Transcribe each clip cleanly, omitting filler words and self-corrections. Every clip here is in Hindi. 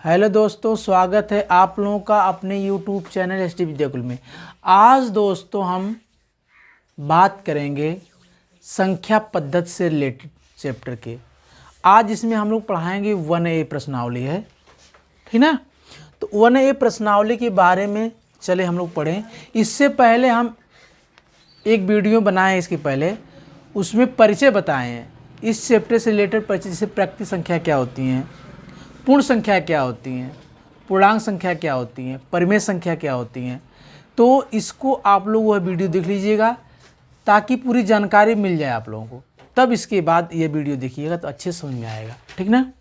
हेलो दोस्तों, स्वागत है आप लोगों का अपने YouTube चैनल एसटी विद्याकुल में। आज दोस्तों हम बात करेंगे संख्या पद्धति से रिलेटेड चैप्टर के। आज इसमें हम लोग पढ़ाएंगे 1A प्रश्नावली है, ठीक ना। तो 1A प्रश्नावली के बारे में चले हम लोग पढ़ें। इससे पहले हम एक वीडियो बनाए, इसके पहले उसमें परिचय बताए हैं इस चैप्टर से रिलेटेड परिचय, जैसे प्राकृतिक संख्या क्या होती हैं, पूर्ण संख्या क्या होती हैं, पूर्णांक संख्या क्या होती हैं, परिमेय संख्या क्या होती हैं। तो इसको आप लोग वह वीडियो देख लीजिएगा ताकि पूरी जानकारी मिल जाए आप लोगों को। तब इसके बाद ये वीडियो देखिएगा तो अच्छे समझ में आएगा, ठीक ना।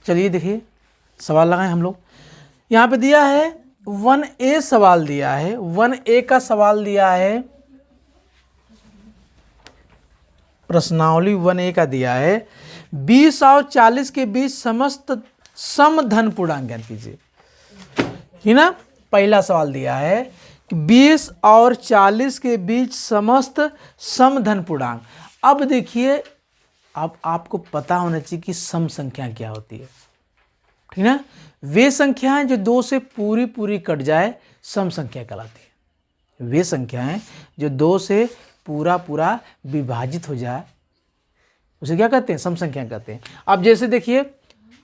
चलिए देखिए, सवाल लगाएं हम लोग। यहाँ पे दिया है 1A सवाल दिया है। 1A का सवाल दिया है, प्रश्नावली 1A का दिया है 20 और 40 के बीच समस्त सम धन पूर्णांक ज्ञात कीजिए, ठीक ना। पहला सवाल दिया है कि 20 और 40 के बीच समस्त सम धन पूर्णांक। अब देखिए, अब आपको पता होना चाहिए कि सम संख्या क्या होती है, ठीक ना। वे संख्याएं जो 2 से पूरी पूरी कट जाए सम संख्या कहलाती है। वे संख्याएं जो 2 से पूरा पूरा विभाजित हो जाए उसे क्या कहते हैं, सम संख्या कहते हैं। अब जैसे देखिए,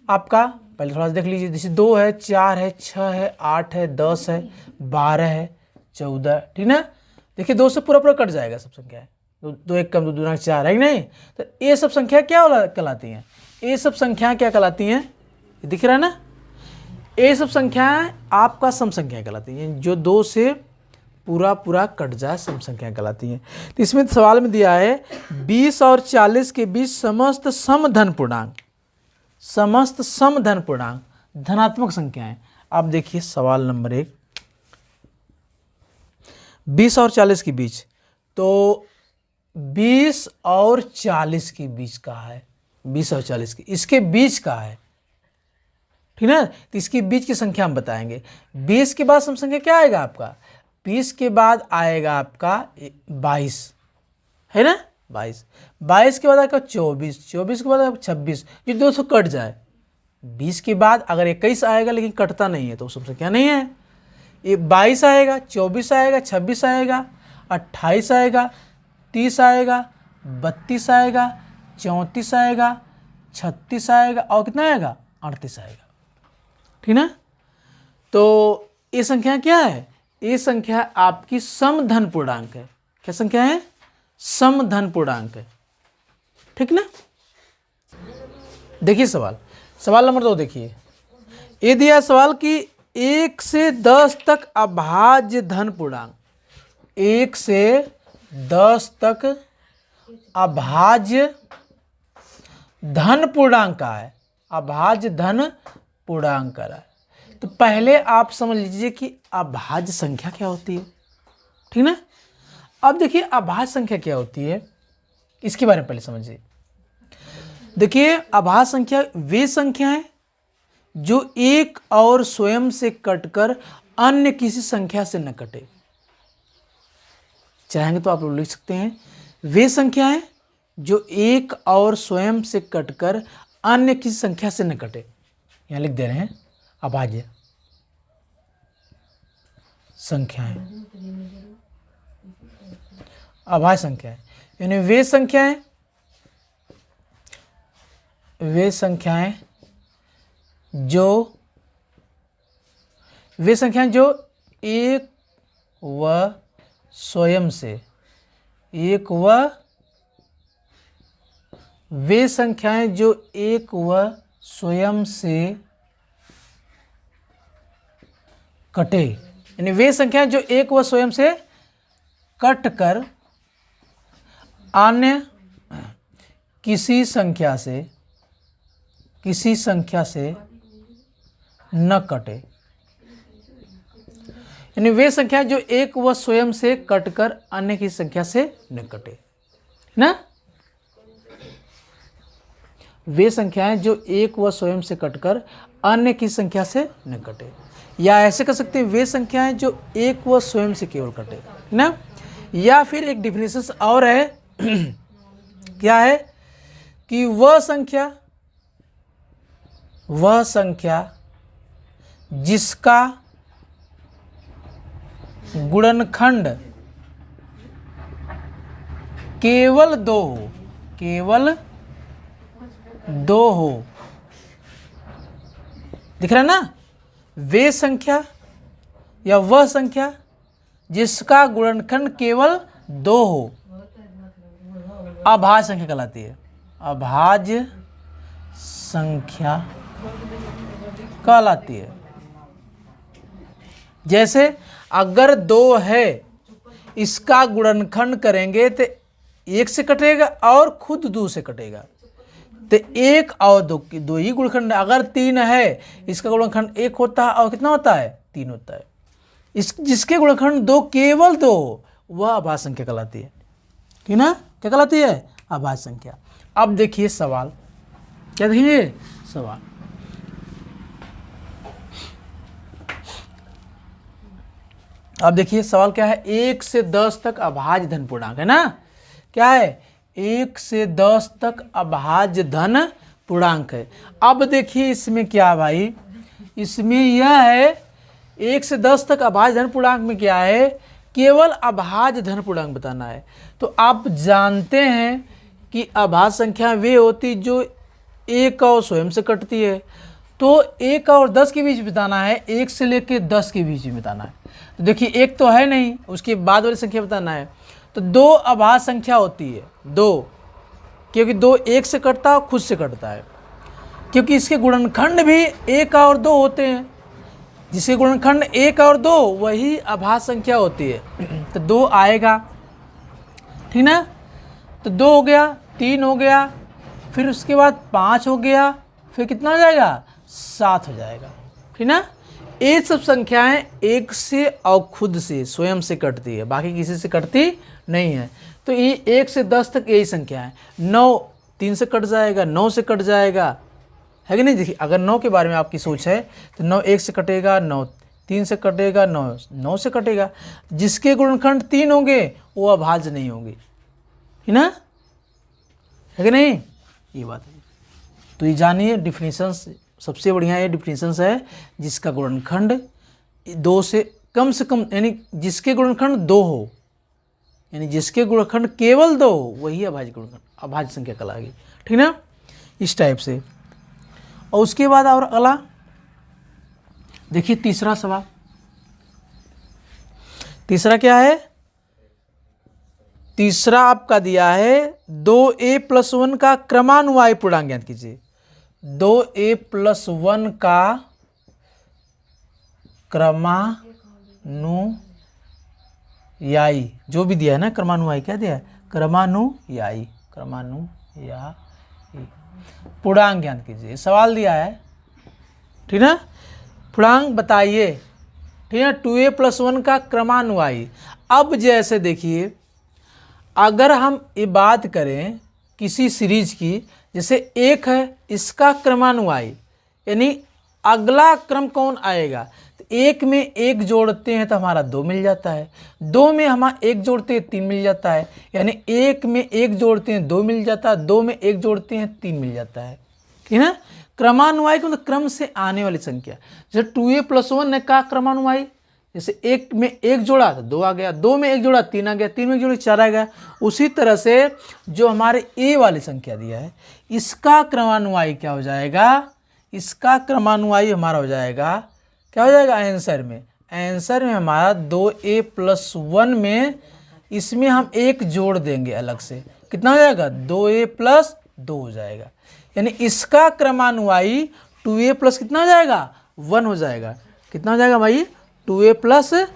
आपका पहले थोड़ा सा देख लीजिए, जैसे 2 है, 4 है, 6 है, 8 है, 10 है, 12 है, 14, ठीक ना। देखिए 2 से पूरा पूरा कट जाएगा सब संख्याएं। 2 एक कम 2 दूना 4 है कि नहीं। तो ये सब संख्या क्या कहलाती हैं, ये सब संख्याएं क्या कहलाती हैं, ये दिख रहा है ना। ये सब संख्याएं आपका सम संख्या कहलाती हैं, जो 2 से पूरा पूरा कट जाए सम संख्या कहलाती हैं। तो इसमें सवाल में दिया है 20 और 40 के बीच समस्त सम धन पूर्णांक, समस्त सम धन पूर्णांक धनात्मक संख्याएं। अब देखिए सवाल नंबर 1, 20 और 40 के बीच, तो 20 और 40 के बीच का है, 20 और 40 के इसके बीच का है, ठीक ना। तो इसके बीच की संख्या हम बताएंगे। 20 के बाद सम संख्या क्या आएगा आपका, 20 के बाद आएगा आपका 22, है ना, 22 के बाद आएगा 24 के बाद आएगा 26, ये 200 कट जाए। 20 के बाद अगर 21 आएगा लेकिन कटता नहीं है तो सम संख्या नहीं है। ये 22 आएगा, 24 आएगा, 26 आएगा, 28 आएगा, 30 आएगा, 32 आएगा, 34 आएगा, 36 आएगा और कितना आएगा, 38 आएगा, ठीक ना। तो ये संख्या क्या है, ये संख्या आपकी सम धन पूर्णांक है। क्या संख्या है, सम धन पूर्णांक है, ठीक ना। देखिए सवाल नंबर 2 देखिए, ये दिया सवाल कि 1 से 10 तक अभाज्य धन पूर्णांक, 1 से 10 तक अभाज्य धन पूर्णांक का है, अभाज्य धन पूर्णांक का है। तो पहले आप समझ लीजिए कि अभाज्य संख्या क्या होती है, ठीक ना। अब देखिए अभाज्य संख्या क्या होती है, इसके बारे में पहले समझिए। देखिए अभाज्य संख्या वे संख्याएं जो एक और स्वयं से कटकर अन्य किसी संख्या से न कटे। चाहेंगे तो आप लोग लिख सकते हैं, वे संख्याएं जो एक और स्वयं से कटकर अन्य किसी संख्या से न कटे। यहां लिख दे रहे हैं अभाज्य संख्याएं, अभाज्य संख्याएं यानी वे संख्याएं जो एक व स्वयं से, वे संख्याएं जो एक व स्वयं से कटे, यानी वे संख्याएं जो एक व स्वयं से कट कर अन्य किसी संख्या से न कटे, यानी वे संख्याएं जो एक व स्वयं से कटकर अन्य किसी संख्या से न कटे ना। वे संख्याएं जो एक व स्वयं से कटकर अन्य किसी संख्या से न कटे, या ऐसे कर सकते हैं वे संख्याएं जो एक व स्वयं से केवल कटे ना। या फिर एक डिफिनेशन और है क्या है कि वह संख्या जिसका गुणनखंड केवल दो हो, केवल दो हो। दिख रहा है ना, वे संख्या या वह संख्या जिसका गुणनखंड केवल दो हो अभाज्य संख्या कहलाती है, अभाज्य संख्या कहलाती है। जैसे अगर दो है, इसका गुणनखंड करेंगे तो एक से कटेगा और खुद दो से कटेगा, तो एक और दो की दो ही गुणनखंड है। अगर तीन है, इसका गुणनखंड एक होता है और कितना होता है, तीन होता है। इस जिसके गुणनखंड दो केवल दो वह अभाज्य संख्या कहलाती है, ठीक ना, क्या कहलाती है, अभाज्य संख्या। अब देखिए सवाल, क्या देखिए सवाल, अब देखिए सवाल क्या है, 1 से 10 तक अभाज्य धन पूर्णांक है ना, क्या है, 1 से 10 तक अभाज्य धन पूर्णांक है। अब देखिए इसमें क्या भाई, इसमें यह है 1 से 10 तक अभाज्य धन पूर्णांक में क्या है, केवल अभाज्य धन पूर्णांक बताना है। तो आप जानते हैं कि अभाज्य संख्या वे होती जो 1 और स्वयं से कटती है, तो 1 और 10 के बीच बताना है, 1 से लेकर 10 के बीच में बताना है। तो देखिए 1 तो है नहीं, उसके बाद वाली संख्या बताना है। तो 2 अभाज्य संख्या होती है, 2, क्योंकि 2 1 से कटता है और खुद से कटता है, क्योंकि इसके गुणनखंड भी 1 और 2 होते हैं। जिसके गुणनखंड 1 और 2 वही अभाज्य संख्या होती है। तो 2 आएगा, ठीक ना, तो 2 हो गया, 3 हो गया, फिर उसके बाद 5 हो गया, फिर कितना हो जाएगा, 7 हो जाएगा, ठीक ना। ये सब संख्याएं 1 से और खुद से स्वयं से कटती है, बाकी किसी से कटती नहीं है। तो ये 1 से 10 तक यही संख्या है। 9 3 से कट जाएगा, 9 से कट जाएगा, है कि नहीं। देखिए अगर 9 के बारे में आपकी सोच है तो 9 1 से कटेगा, 9 3 से कटेगा, 9 9 से कटेगा। जिसके गुणनखंड 3 होंगे वो अभाज्य नहीं होंगे, है ना, है कि नहीं, ये बात है। तो ये जानिए डिफिनीशंस, सबसे बढ़िया ये डिफिनीशंस है, जिसका गुणनखंड 2 से कम, यानी जिसके गुणनखंड 2 हो, यानी जिसके गुणनखंड केवल 2 वही अभाज्य संख्या कहलाएगी, ठीक ना, इस टाइप से। और उसके बाद और अगला देखिए तीसरा सवाल, तीसरा क्या है, तीसरा आपका दिया है 2a+1 का क्रमानुवायी पूर्णांक ज्ञात कीजिए। 2a+1 का क्रमानुयायी, जो भी दिया है ना क्रमानुयायी, क्या दिया है, क्रमानुयायी पूर्णांक ज्ञात कीजिए, सवाल दिया है, ठीक है। पूर्णांक बताइए, ठीक है, 2a+1 का क्रमानुयायी। अब जैसे देखिए अगर हम ये बात करें किसी सीरीज की, जैसे 1 है, इसका क्रमानुयायी यानी अगला क्रम कौन आएगा, तो 1 में 1 जोड़ते हैं तो हमारा 2 मिल जाता है, 2 में हमारा 1 जोड़ते हैं 3 मिल जाता है, यानी 1 में 1 जोड़ते हैं 2 मिल जाता है, 2 में 1 जोड़ते हैं 3 मिल जाता है, ठीक है। क्रमानुयायी मतलब क्रम से आने वाली संख्या। जैसे 2a+1 का क्रमानुयायी, जैसे 1 में 1 जोड़ा तो 2 आ गया, 2 में 1 जोड़ा 3 आ गया, 3 में 1 जोड़ा 4 आ गया। उसी तरह से जो हमारे a वाली संख्या दिया है, इसका क्रमानुयायी क्या हो जाएगा, इसका क्रमानुयायी हमारा हो जाएगा, क्या हो जाएगा आंसर में, हमारा 2a+1 में इसमें हम 1 जोड़ देंगे अलग से, कितना हो जाएगा, 2a+2 हो जाएगा। यानी इसका क्रमानुयायी 2a+ कितना हो जाएगा, 1 हो जाएगा। कितना हो जाएगा भाई, 2a+2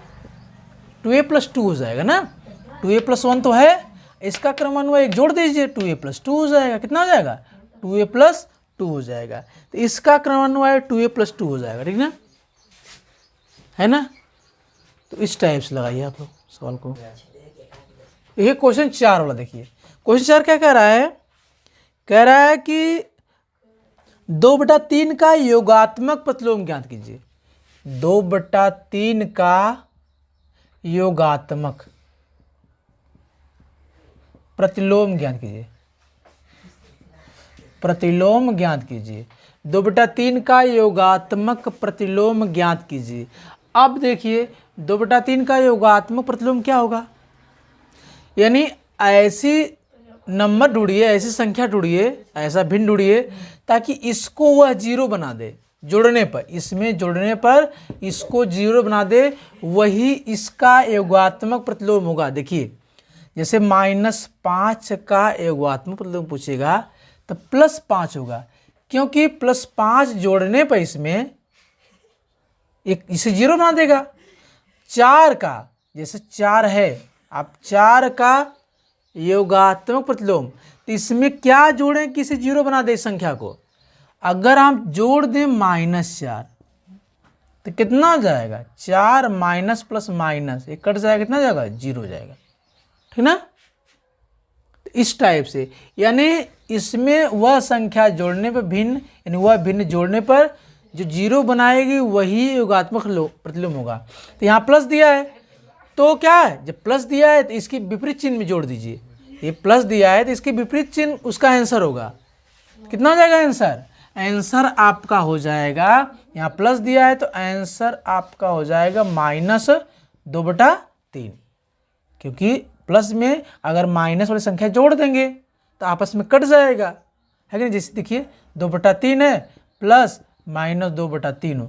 हो जाएगा ना, 2a+1 तो है, इसका क्रमानुयायी 1 जोड़ दीजिए, 2a+2 हो जाएगा। कितना हो जाएगा, 2a+2 हो जाएगा। तो इसका क्रमानुयायी 2a+2 हो जाएगा, ठीक ना, है ना। तो इस टाइप से लगाइए आप लोग सवाल को। ये क्वेश्चन 4 वाला देखिए, क्वेश्चन 4 क्या कह रहा है, कह रहा है कि 2/3 का योगात्मक प्रतिलोम ज्ञात कीजिए। 2/3 का योगात्मक प्रतिलोम ज्ञात कीजिए, प्रतिलोम ज्ञात कीजिए। 2/3 का योगात्मक प्रतिलोम ज्ञात कीजिए। अब देखिए 2/3 का योगात्मक प्रतिलोम क्या होगा, यानी ऐसी नंबर ढूंढिए, ऐसी संख्या ढूंढिए, ऐसा भिन्न ढूंढिए ताकि इसको वह जीरो बना दे, जोड़ने पर, इसमें जोड़ने पर इसको जीरो बना दे, वही इसका योगात्मक प्रतिलोम होगा। देखिए जैसे -5 का योगात्मक प्रतिलोम पूछेगा तो +5 होगा, क्योंकि +5 जोड़ने पर इसमें एक इसे जीरो बना देगा। 4 का, जैसे 4 है, आप 4 का योगात्मक प्रतिलोम, तो इसमें क्या जोड़ें कि इसे जीरो बना दे इस संख्या को। अगर हम जोड़ दें -4 तो कितना हो जाएगा, 4 माइनस प्लस माइनस, एक कट जाएगा, कितना जाएगा, जीरो जाएगा, ठीक ना। तो इस टाइप से, यानी इसमें वह संख्या जोड़ने पर भिन्न, यानी वह भिन्न जोड़ने पर जो जीरो बनाएगी वही योगात्मक प्रतिलोम होगा। तो यहाँ प्लस दिया है तो क्या है, जब प्लस दिया है तो इसकी विपरीत चिन्ह में जोड़ दीजिए। ये प्लस दिया है तो इसकी विपरीत चिन्ह उसका आंसर होगा। कितना हो जाएगा आंसर, आंसर आपका हो जाएगा, यहाँ प्लस दिया है तो आंसर आपका हो जाएगा -2/3, क्योंकि प्लस में अगर माइनस वाली संख्या जोड़ देंगे तो आपस में कट जाएगा, है कि नहीं। जैसे देखिए 2/3 है प्लस -2/3,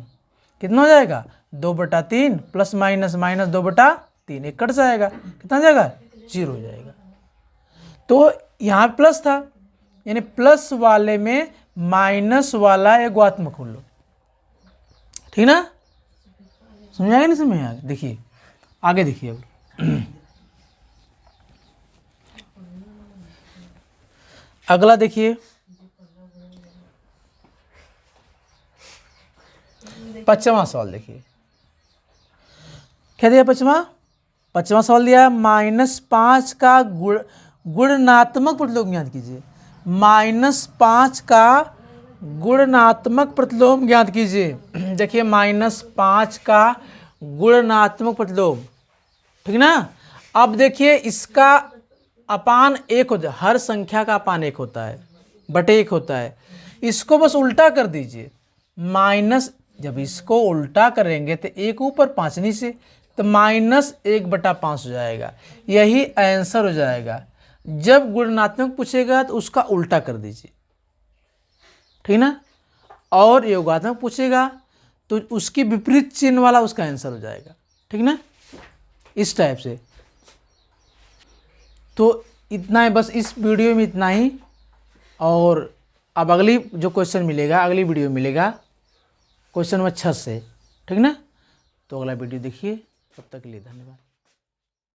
कितना हो जाएगा, 2/3 प्लस माइनस -2/3, एक कट जाएगा, कितना हो जाएगा, जीरो हो जाएगा। तो यहाँ प्लस था, यानी प्लस वाले में माइनस वाला योगात्मक हो लो, ठीक ना, समझ आएगा नहीं, समझ आएगा। देखिए आगे देखिए अब अगला देखिए 5वां सवाल। देखिए क्या दिया, 5वां सवाल दिया -5 का गुणनात्मक प्रतिलोम ज्ञात कीजिए। -5 का गुणनात्मक प्रतिलोम ज्ञात कीजिए। देखिए -5 का गुणनात्मक प्रतिलोम, ठीक ना। अब देखिए इसका अपान 1 होता है, हर संख्या का अपान 1 होता है, बटे 1 होता है। इसको बस उल्टा कर दीजिए, माइनस, जब इसको उल्टा करेंगे तो 1 ऊपर 5 नीचे, तो -1/5 हो जाएगा, यही आंसर हो जाएगा। जब गुणनात्मक पूछेगा तो उसका उल्टा कर दीजिए, ठीक ना, और योगात्मक पूछेगा तो उसकी विपरीत चिन्ह वाला उसका आंसर हो जाएगा, ठीक ना, इस टाइप से। तो इतना है बस इस वीडियो में, इतना ही। और अब अगली जो क्वेश्चन मिलेगा, अगली वीडियो मिलेगा क्वेश्चन नंबर 6 से, ठीक ना। तो अगला वीडियो देखिए, तब तक के लिए धन्यवाद।